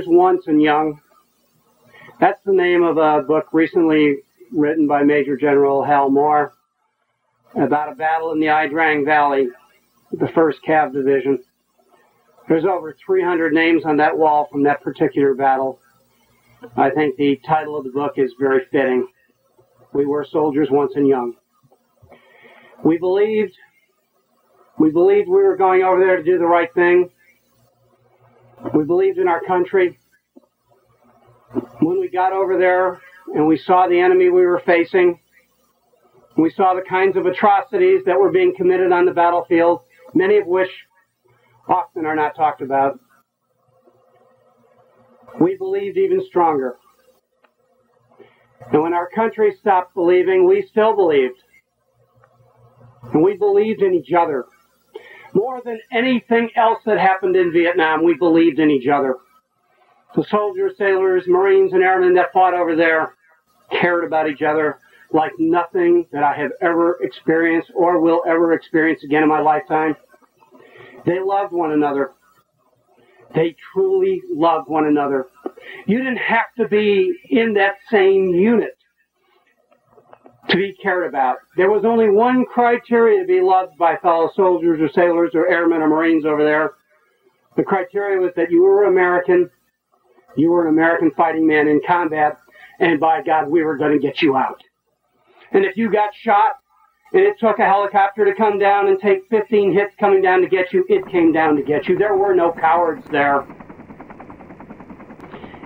Once and Young. That's the name of a book recently written by Major General Hal Moore about a battle in the Idrang Valley, the 1st Cav Division. There's over 300 names on that wall from that particular battle. I think the title of the book is very fitting. We were soldiers once and young. We believed we were going over there to do the right thing. We believed in our country. When we got over there and we saw the enemy we were facing, we saw the kinds of atrocities that were being committed on the battlefield, many of which often are not talked about. We believed even stronger. And when our country stopped believing, we still believed. And we believed in each other. More than anything else that happened in Vietnam, we believed in each other. The soldiers, sailors, Marines, and airmen that fought over there cared about each other like nothing that I have ever experienced or will ever experience again in my lifetime. They loved one another. They truly loved one another. You didn't have to be in that same unit to be cared about. There was only one criteria to be loved by fellow soldiers or sailors or airmen or Marines over there. The criteria was that you were American, you were an American fighting man in combat, and by God, we were going to get you out. And if you got shot, and it took a helicopter to come down and take 15 hits coming down to get you, it came down to get you. There were no cowards there.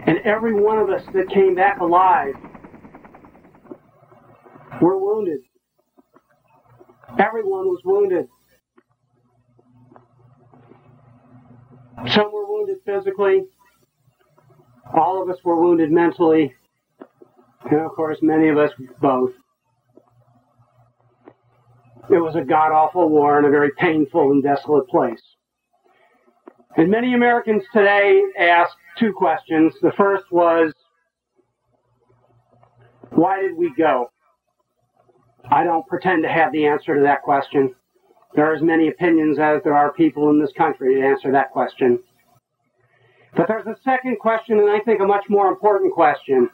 And every one of us that came back alive were wounded. Everyone was wounded. Some were wounded physically. All of us were wounded mentally. And of course, many of us both. It was a god-awful war in a very painful and desolate place. And many Americans today ask two questions. The first was, why did we go? I don't pretend to have the answer to that question. There are as many opinions as there are people in this country to answer that question. But there's a second question, and I think a much more important question.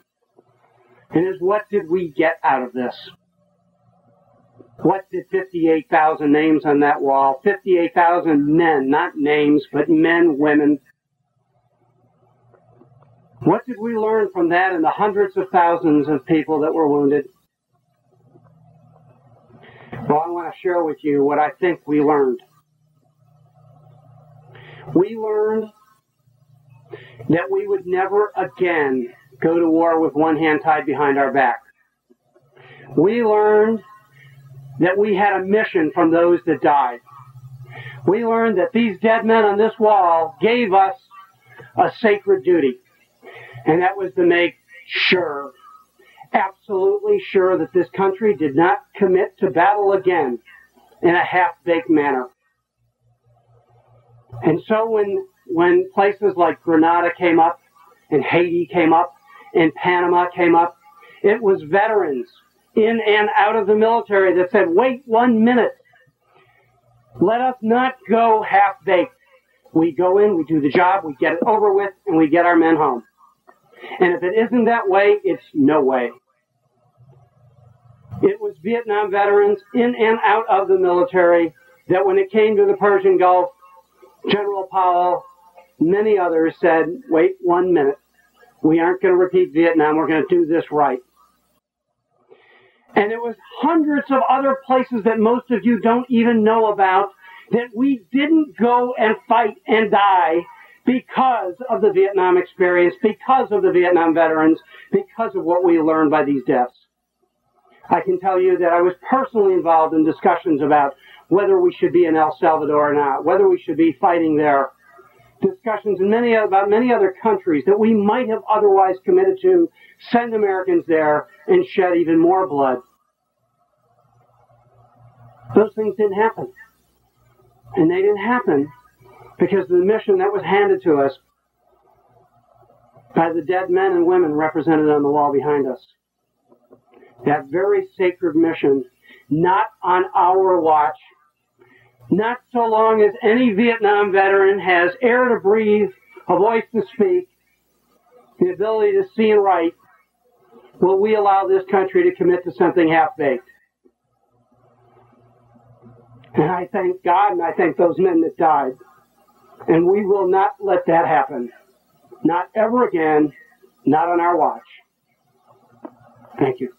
And is, what did we get out of this? What did 58,000 names on that wall, 58,000 men, not names, but men, women, what did we learn from that and the hundreds of thousands of people that were wounded? Well, I want to share with you what I think we learned. We learned that we would never again go to war with one hand tied behind our back. We learned that we had a mission from those that died. We learned that these dead men on this wall gave us a sacred duty, and that was to make sure, absolutely sure, that this country did not commit to battle again in a half-baked manner. And so when places like Grenada came up, and Haiti came up, and Panama came up, it was veterans in and out of the military that said, wait 1 minute. Let us not go half-baked. We go in, we do the job, we get it over with, and we get our men home. And if it isn't that way, it's no way. It was Vietnam veterans in and out of the military that when it came to the Persian Gulf, General Powell, many others said, wait 1 minute. We aren't going to repeat Vietnam. We're going to do this right. And there was hundreds of other places that most of you don't even know about that we didn't go and fight and die because of the Vietnam experience, because of the Vietnam veterans, because of what we learned by these deaths. I can tell you that I was personally involved in discussions about whether we should be in El Salvador or not, whether we should be fighting there. Discussions about many other countries that we might have otherwise committed to send Americans there and shed even more blood. Those things didn't happen. And they didn't happen because of the mission that was handed to us by the dead men and women represented on the wall behind us. That very sacred mission, not on our watch, not so long as any Vietnam veteran has air to breathe, a voice to speak, the ability to see and write, will we allow this country to commit to something half-baked? And I thank God and I thank those men that died. And we will not let that happen. Not ever again, not on our watch. Thank you.